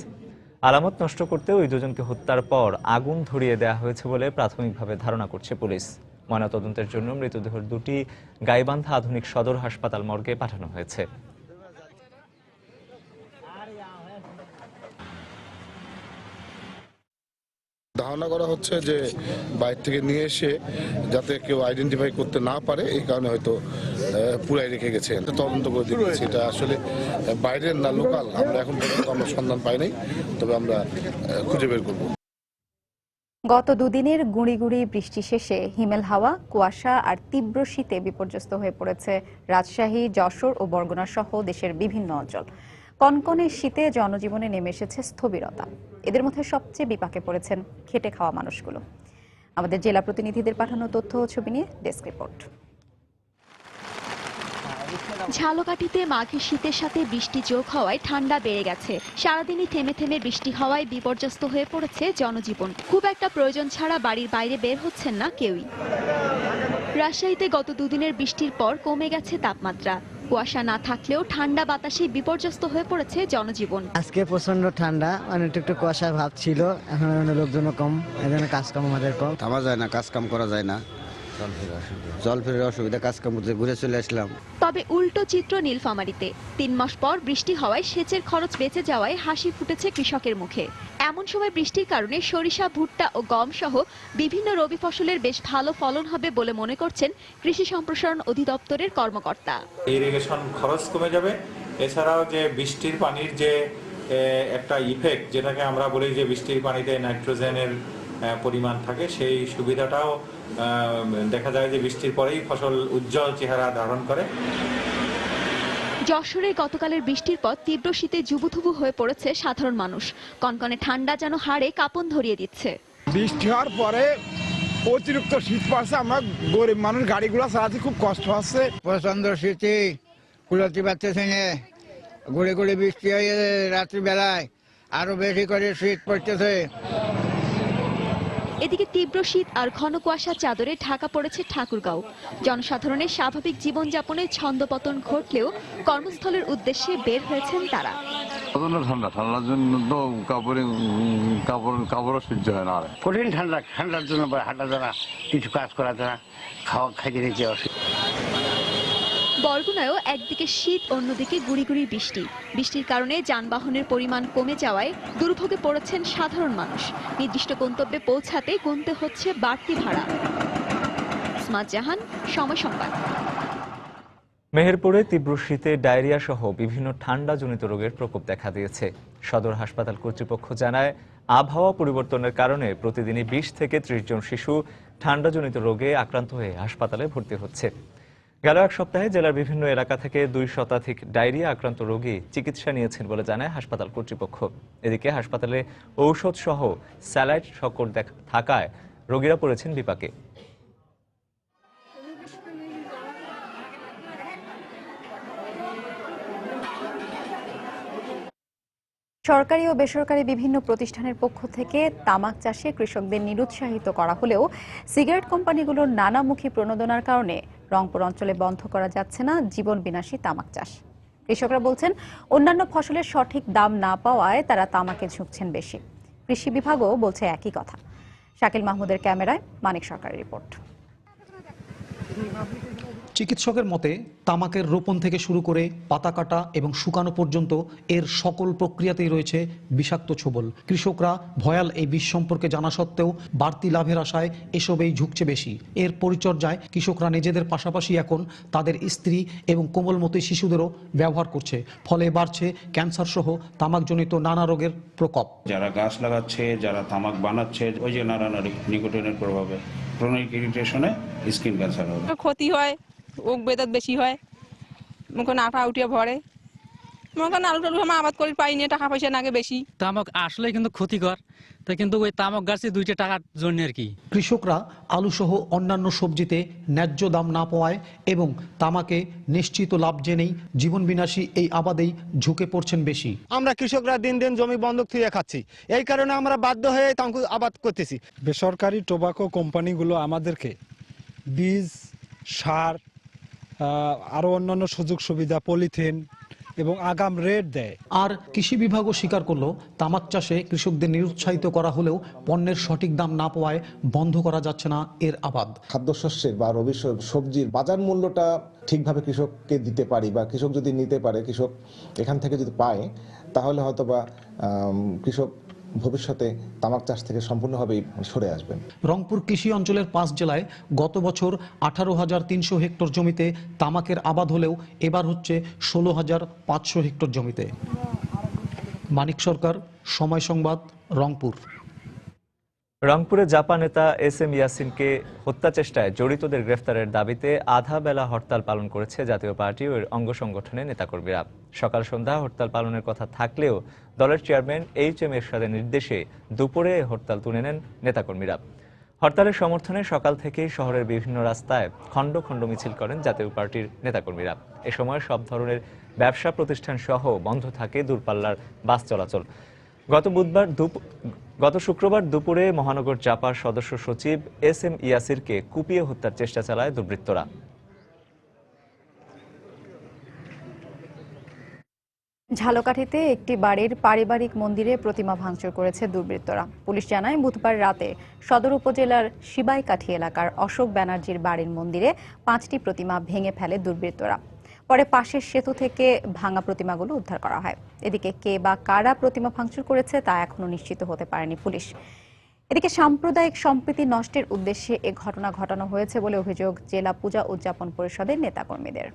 আলামত নষ্ট করতে ওই দুজনকে হত্যার পর আগুন ধরিয়ে দেওয়া হয়েছে বলে প্রাথমিকভাবে ধারণা করছে পুলিশ। ময়নাতদন্তের জন্য মৃতদেহ দুটি গাইবান্ধা আধুনিক সদর হাসপাতাল মর্গে পাঠানো হয়েছে। ধারণা করা হচ্ছে যে বাইরে থেকে নিয়ে এসে যাতে কেউ আইডেন্টিফাই করতে না পারে, এই কারণে হয়তো পুরাই রেখে গেছে। তদন্ত করে দেখছি এটা আসলে বাইরের না লোকাল, আমরা এখন পর্যন্ত আমরা সন্ধান পাই নাই, তবে আমরা খুঁজে বের করব। গত দুদিনের গুঁড়ি গুঁড়ি বৃষ্টি শেষে হিমেল হাওয়া, কুয়াশা আর তীব্র শীতে বিপর্যস্ত হয়ে পড়েছে রাজশাহী, যশোর ও বরগুনা সহ দেশের বিভিন্ন অঞ্চল। কনকনে শীতে জনজীবনে নেমে এসেছে স্থবিরতা। এদের মধ্যে সবচেয়ে বিপাকে পড়েছেন খেটে খাওয়া মানুষগুলো। আমাদের জেলা প্রতিনিধিদের পাঠানো তথ্য ও ছবি নিয়ে ডেস্ক রিপোর্ট। ঝালকাঠিতে মাঘের শীতের সাথে বৃষ্টি যোগ হওয়ায় ঠান্ডা বেড়ে গেছে। সারাদিনই থেমে থেমে বৃষ্টি হওয়ায় বিপর্যস্ত হয়ে পড়েছে জনজীবন। খুব একটা প্রয়োজন ছাড়া বাড়ির বাইরে বের হচ্ছেন না কেউই। রাজশাহীতে গত দুদিনের বৃষ্টির পর কমে গেছে তাপমাত্রা। কুয়াশা না থাকলেও ঠান্ডা বাতাসে বিপর্যস্ত হয়ে পড়েছে জনজীবন। আজকে প্রচন্ড ঠান্ডা, অনেক একটু কুয়াশার ভাব ছিল, এখন লোকজনও কম, এজন্য কাজ কাম আমাদের কম। থামা যায় না, কাজ কাম করা যায় না, জল ফেরার অসুবিধা, কাজ কাম করতে ঘুরে চলে আসলাম। তবে উল্টো চিত্র নীলফামারীতে 3 মাস পর বৃষ্টি হওয়ায় সেচের খরচ বেঁচে যাওয়ায় হাসি ফুটেছে কৃষকের মুখে। এমন সময় বৃষ্টির কারণে সরিষা, ভুট্টা ও গম সহ বিভিন্ন রবি ফসলের বেশ ভালো ফলন হবে বলে মনে করছেন কৃষি সম্প্রসারণ অধিদপ্তরের কর্মকর্তা। ইরিগেশন খরচ কমে যাবে, এছাড়াও যে বৃষ্টির পানির যে একটা ইফেক্ট, যেটাকে আমরা বলি যে বৃষ্টির পানিতে নাইট্রোজেনের পরিমাণ থাকে, সেই সুবিধাটাও দেখা যায় যে বৃষ্টির পরেই ফসল উজ্জ্বল চেহারা ধারণ করে। যশোরে গতকালের বৃষ্টির পর তীব্র শীতে জুবুথুবু হয়ে পড়েছে সাধারণ মানুষ। কনকনে ঠান্ডা যেন হাড়ে কাঁপন ধরিয়ে দিচ্ছে। বৃষ্টি হওয়ার পরে অতিরিক্ত শীত পড়ছে, আমরা গরিব মানুষ গাড়িগুলো চালাতে খুব কষ্ট হচ্ছে। প্রচন্ড শীতে কুলাতে পারতেছে না, ঘুরে ঘুরে বৃষ্টি হয়ে রাত্রিবেলায় আরো বেশি করে শীত পড়তেছে। এদিকে তীব্র শীত আর ঘন কুয়াশা চাদরে ঢাকা পড়েছে ঠাকুরগাঁও। জনসাধারণের স্বাভাবিক জীবনযাপনে ছন্দপতন ঘটলেও কর্মস্থলের উদ্দেশ্যে বের হয়েছেন তারা। ঠান্ডার জন্য তো কাপড় সহ্য হয় না। কঠিন ঠান্ডার জন্য হাঁটা যারা, কিছু কাজ করা যারা, খাওয়া খাইতে নিতে অসুবিধা। বরগুনায়ও একদিকে শীত, অন্যদিকে গুড়ি গুড়ি বৃষ্টি। বৃষ্টির কারণে যানবাহনের পরিমাণ কমে যাওয়ায় দুর্ভোগে পড়েছেন সাধারণ মানুষ। নির্দিষ্ট গন্তব্যে পৌঁছাতে গুনতে হচ্ছে বাড়তি ভাড়া। ইসমাত জাহান, সময় সংবাদ। মেহেরপুরে তীব্র শীতে ডায়রিয়া সহ বিভিন্ন ঠান্ডাজনিত রোগের প্রকোপ দেখা দিয়েছে। সদর হাসপাতাল কর্তৃপক্ষ জানায়, আবহাওয়া পরিবর্তনের কারণে প্রতিদিনই 20 থেকে 30 জন শিশু ঠান্ডাজনিত রোগে আক্রান্ত হয়ে হাসপাতালে ভর্তি হচ্ছে। গেল এক সপ্তাহে জেলার বিভিন্ন এলাকা থেকে 2 শতাধিক ডায়রিয়া আক্রান্ত রোগী চিকিৎসা নিয়েছেন বলে জানায় হাসপাতাল কর্তৃপক্ষ। এদিকে হাসপাতালে ঔষধ সহ স্যালাইড সংকট থাকায় রোগীরা পড়েছেন বিপাকে। সরকারি ও বেসরকারি বিভিন্ন প্রতিষ্ঠানের পক্ষ থেকে তামাক চাষে কৃষকদের নিরুৎসাহিত করা হলেও সিগারেট কোম্পানিগুলোর নানামুখী প্রণোদনার কারণে রংপুর অঞ্চলে বন্ধ করা যাচ্ছে না জীবন বিনাশী তামাক চাষ। কৃষকরা বলছেন, অন্যান্য ফসলের সঠিক দাম না পাওয়ায় তারা তামাকে ঝুঁকছেন বেশি। কৃষি বিভাগও বলছে একই কথা। শাকিল মাহমুদের ক্যামেরায় মানিক সরকারের রিপোর্ট। চিকিৎসকের মতে তামাকের রোপণ থেকে শুরু করে পাতা কাটা এবং শুকানো পর্যন্ত এর সকল প্রক্রিয়াতেই রয়েছে বিষাক্ত ছোবল। কৃষকরা ভয়াল এই বিষ সম্পর্কে জানা সত্ত্বেও বাড়তি লাভের আশায় এসবেই ঝুঁকছে বেশি। এর পরিচর্যায় কৃষকরা নিজেদের পাশাপাশি এখন তাদের স্ত্রী এবং কোমলমতি শিশুদেরও ব্যবহার করছে। ফলে বাড়ছে ক্যান্সার সহ তামাকজনিত নানা রোগের প্রকোপ। যারা গাছ লাগাচ্ছে, যারা তামাক বানাচ্ছে, ওই যে নানানারি নিকোটিনের প্রভাবে ক্রনিক ইরিটেশনে স্কিন ক্যান্সার হবে। ক্ষতি হয়, ওক বেদাত বেশি হয়, মুখে আটা উঠিয়ে ভরে, মনে আলু টালু আমরা আবাদ করে পাই নিয়ে টাকা পয়সা নাগে বেশি। তামাক আসলে কিন্তু ক্ষতিকর, তাই কিন্তু ওই তামাক গাছে 2টা টাকার জন্য আর কি। কৃষকরা আলু সহ অন্যান্য সবজিতে ন্যায্য দাম না পাওয়ায় এবং তামাকে নিশ্চিত লাভ জেনেই জীবন বিনাশী এই আবাদেই ঝুঁকে পড়ছেন বেশি। আমরা কৃষকরা দিন দিন জমি বন্ধক থেকে খাচ্ছি, এই কারণে আমরা বাধ্য হয়ে তামাক আবাদ করতেছি। বেসরকারি টোবাকো কোম্পানিগুলো আমাদেরকে বীজ, সার, আরো অন্যান্য সুযোগ সুবিধা, পলিথিন এবং আগাম রেট দেয়। আর কৃষি বিভাগও স্বীকার করলো তামাক চাষে কৃষকদের নিরুৎসাহিত করা হলেও পণ্যের সঠিক দাম না পাওয়ায় বন্ধ করা যাচ্ছে না এর আবাদ। খাদ্যশস্যের বা রবি সবজির বাজার মূল্যটা ঠিকভাবে কৃষককে দিতে পারি বা কৃষক যদি নিতে পারে, কৃষক এখান থেকে যদি পায়, তাহলে হয়তো বা কৃষক ভবিষ্যতে তামাক চাষ থেকে সম্পূর্ণভাবেই সরে আসবেন। রংপুর কৃষি অঞ্চলের 5 জেলায় গত বছর 18,300 হেক্টর জমিতে তামাকের আবাদ হলেও এবার হচ্ছে 16,500 হেক্টর জমিতে। মানিক সরকার, সময় সংবাদ, রংপুর। রংপুরে জাপা নেতা SM ইয়াসিনকে হত্যা চেষ্টায় জড়িতদের গ্রেফতারের দাবিতে আধা বেলা হরতাল পালন করেছে জাতীয় পার্টি ও এর অঙ্গ সংগঠনের নেতাকর্মীরা। সকাল সন্ধ্যা হরতাল পালনের কথা থাকলেও দলের চেয়ারম্যান HM এরশাদের নির্দেশে দুপুরে হরতাল তুলে নেন নেতাকর্মীরা। হরতালের সমর্থনে সকাল থেকেই শহরের বিভিন্ন রাস্তায় খণ্ড খণ্ড মিছিল করেন জাতীয় পার্টির নেতাকর্মীরা। এ সময় সব ধরনের ব্যবসা প্রতিষ্ঠান সহ বন্ধ থাকে দূরপাল্লার বাস চলাচল। গত শুক্রবার দুপুরে মহানগর জাপার সদস্য সচিব SM ইয়াসিরকে কুপিয়ে হত্যার চেষ্টা চালায় দুর্বৃত্তরা। ঝালকাঠিতে একটি বাড়ির পারিবারিক মন্দিরে প্রতিমা ভাঙচুর করেছে দুর্বৃত্তরা। পুলিশ জানায় বুধবার রাতে সদর উপজেলার শিবাইকাঠি এলাকার অশোক ব্যানার্জির বাড়ির মন্দিরে 5টি প্রতিমা ভেঙে ফেলে দুর্বৃত্তরা। পরে পাশের সেতু থেকে ভাঙা প্রতিমাগুলো উদ্ধার করা হয়। এদিকে কে বা কারা প্রতিমা ভাঙচুর করেছে তা এখনো নিশ্চিত হতে পারেনি পুলিশ। এদিকে সাম্প্রদায়িক সম্প্রীতি নষ্টের উদ্দেশ্যে এ ঘটনা ঘটানো হয়েছে বলে অভিযোগ জেলা পূজা উদযাপন পরিষদের নেতাকর্মীদের।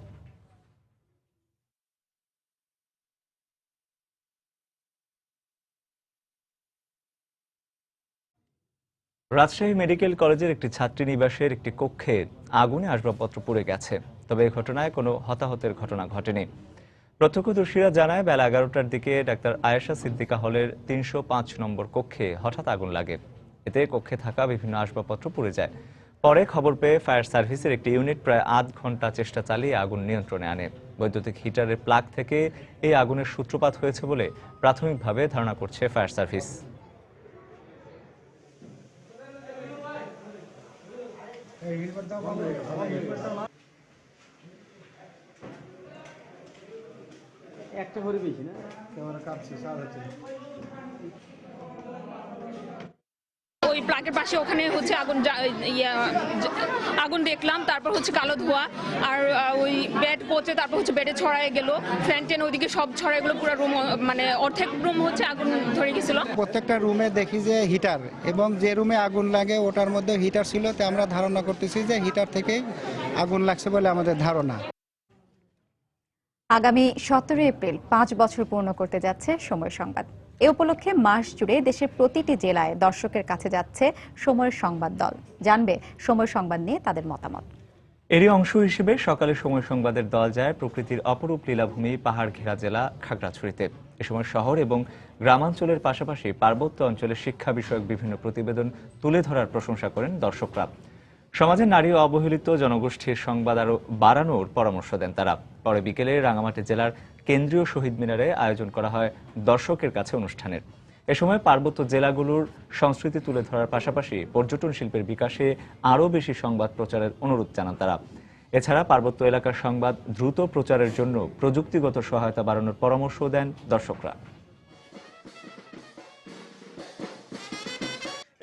রাজশাহী মেডিকেল কলেজের একটি ছাত্রী নিবাসের একটি কক্ষে আগুনে আসবাবপত্র পুড়ে গেছে, তবে এই ঘটনায় কোনো হতাহতের ঘটনা ঘটেনি। প্রত্যক্ষদর্শীরা জানায় বেলা 11টার দিকে ডাক্তার আয়েশা সিদ্দিকা হলের 305 নম্বর কক্ষে হঠাৎ আগুন লাগে। এতে কক্ষে থাকা বিভিন্ন আসবাবপত্র পুড়ে যায়। পরে খবর পেয়ে ফায়ার সার্ভিসের একটি ইউনিট প্রায় আধ ঘন্টা চেষ্টা চালিয়ে আগুন নিয়ন্ত্রণে আনে। বৈদ্যুতিক হিটারের প্লাগ থেকে এই আগুনের সূত্রপাত হয়েছে বলে প্রাথমিকভাবে ধারণা করছে ফায়ার সার্ভিস। একটা করে বেশি না ক্যামেরা কাটছে ওই প্লাগের পাশে ওখানে হচ্ছে আগুন দেখলাম, তারপর হচ্ছে কালো ধোঁয়া আর ওই বেড পচে তারপর হচ্ছে বেডে ছড়ায় গেল, ফ্যান টেন ওইদিকে সব ছড়ায় গেল, পুরো রুম মানে অর্ধেক রুম হচ্ছে আগুন ধরে গেছিল। প্রত্যেকটা রুমে দেখি যে হিটার, এবং যে রুমে আগুন লাগে ওটার মধ্যে হিটার ছিল, তো আমরা ধারণা করতেছি যে হিটার থেকেই আগুন লাগছে বলে আমাদের ধারণা। আগামী 17 এপ্রিল 5 বছর পূর্ণ করতে যাচ্ছে সময় সংবাদ। এ উপলক্ষে মাস জুড়ে দেশের প্রতিটি জেলায় দর্শকের কাছে যাচ্ছে সময়ের সংবাদ দল। জানবে সময় সংবাদ নিয়ে তাদের মতামত। এরই অংশ হিসেবে সকালে সময় সংবাদের দল যায় প্রকৃতির অপরূপ লীলাভূমি পাহাড় ঘেরা জেলা খাগড়াছড়িতে। এ সময় শহর এবং গ্রামাঞ্চলের পাশাপাশি পার্বত্য অঞ্চলের শিক্ষা বিষয়ক বিভিন্ন প্রতিবেদন তুলে ধরার প্রশংসা করেন দর্শকরা। সমাজের নারী ও অবহেলিত জনগোষ্ঠীর সংবাদ আরও বাড়ানোর পরামর্শ দেন তারা। পরে বিকেলে রাঙামাটি জেলার কেন্দ্রীয় শহীদ মিনারে আয়োজন করা হয় দর্শকের কাছে অনুষ্ঠানের। এ সময় পার্বত্য জেলাগুলোর সংস্কৃতি তুলে ধরার পাশাপাশি পর্যটন শিল্পের বিকাশে আরও বেশি সংবাদ প্রচারের অনুরোধ জানান তারা। এছাড়া পার্বত্য এলাকার সংবাদ দ্রুত প্রচারের জন্য প্রযুক্তিগত সহায়তা বাড়ানোর পরামর্শ দেন দর্শকরা।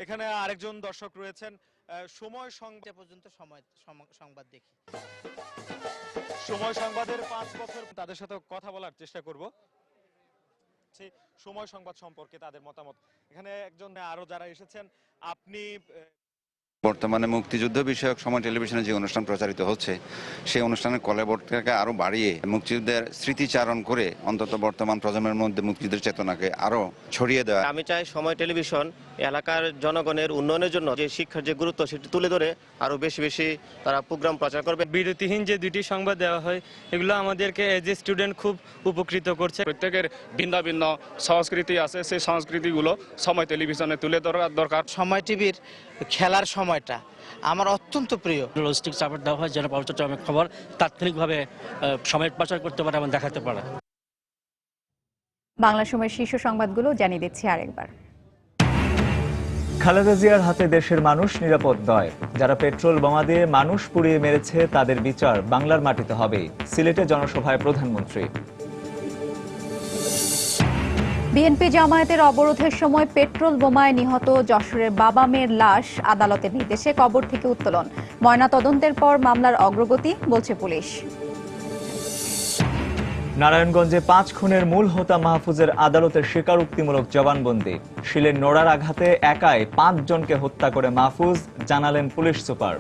এখানে আরেকজন দর্শক রয়েছেন, সময় পর্যন্ত সংবাদ দেখি। সময় সংবাদের 5 বছর তাদের সাথে কথা বলার চেষ্টা করব সময় সংবাদ সম্পর্কে তাদের মতামত। এখানে একজন আরো যারা এসেছেন, আপনি বর্তমানে মুক্তিযুদ্ধ বিষয়ক সময় টেলিভিশনে যে অনুষ্ঠান প্রচারিত হচ্ছে সেই অনুষ্ঠানের কলাবরটাকে আরো বাড়িয়ে মুক্তিযুদ্ধের স্মৃতিচারণ করে অন্তত বর্তমান প্রজন্মের মধ্যে মুক্তিযুদ্ধের চেতনাকে আরো ছড়িয়ে দেওয়া। আমি চাই সময় টেলিভিশন এলাকার জনগণের উন্নয়নের জন্য যে শিক্ষার যে গুরুত্ব সেটি তুলে ধরে আরো বেশি বেশি তারা প্রোগ্রাম প্রচার করবে। বিরতিহীন যে দুটি সংবাদ দেওয়া হয় এগুলো আমাদেরকে এজ এ স্টুডেন্ট খুব উপকৃত করছে। প্রত্যেকের ভিন্ন ভিন্ন সংস্কৃতি আছে, সেই সংস্কৃতিগুলো সময় টেলিভিশনে তুলে ধরা দরকার। সময় টিভির খেলার সময়টা আমার অত্যন্ত প্রিয়। লজিস্টিক সাপোর্ট দেওয়া হয় যেন চট্টগ্রামের খবর তাৎক্ষণিকভাবে সময় প্রচার করতে পারে এবং দেখাতে পারে। বাংলা সময়ের শীর্ষ সংবাদগুলো জানিয়ে দিচ্ছি আরেকবার। খালেদা জিয়ার হাতে দেশের মানুষ নিরাপদ নয়। যারা পেট্রোল বোমা দিয়ে মানুষ পুড়িয়ে মেরেছে তাদের বিচার বাংলার মাটিতে হবে, সিলেটে জনসভায় প্রধানমন্ত্রী। বিএনপি জামায়াতের অবরোধের সময় পেট্রোল বোমায় নিহত যশোরের বাবা মেয়ের লাশ আদালতের নির্দেশে কবর থেকে উত্তোলন। ময়নাতদন্তের পর মামলার অগ্রগতি বলছে পুলিশ। নারায়ণগঞ্জে 5 খুনের মূল হোতা মাহফুজের আদালতের স্বীকারোক্তিমূলক জবানবন্দি। শিলের নোড়ার আঘাতে একাই 5 জনকে হত্যা করে মাহফুজ, জানালেন পুলিশ সুপার।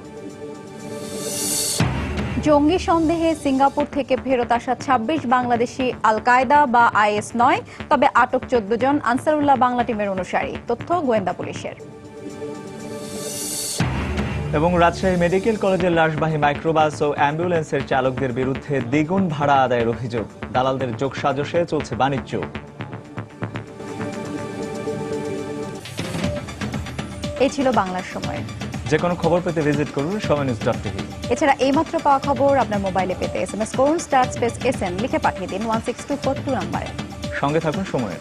জঙ্গি সন্দেহে সিঙ্গাপুর থেকে ফেরত আসা 26 বাংলাদেশি আল কায়দা বা আইএস নয়, তবে আটক 14 জন আনসারুল্লাহ বাংলা টিমের অনুসারী, তথ্য গোয়েন্দা পুলিশের। এবং রাজশাহী মেডিকেল কলেজের লাশবাহী মাইক্রোবাস ও অ্যাম্বুলেন্সের চালকদের বিরুদ্ধে দ্বিগুণ ভাড়া আদায়ের অভিযোগ। দালালদের যোগসাজশে চলছে বাণিজ্য। এই ছিল বাংলার সময়। যে কোনো খবর পেতে ভিজিট করুন সময়নিউজ.tv। এছাড়া এইমাত্র পাওয়া খবর আপনার মোবাইলে পেতে SMS করুন *SN লিখে পাঠিয়ে দিন 16242 নম্বরে। সঙ্গে থাকুন সময়ের।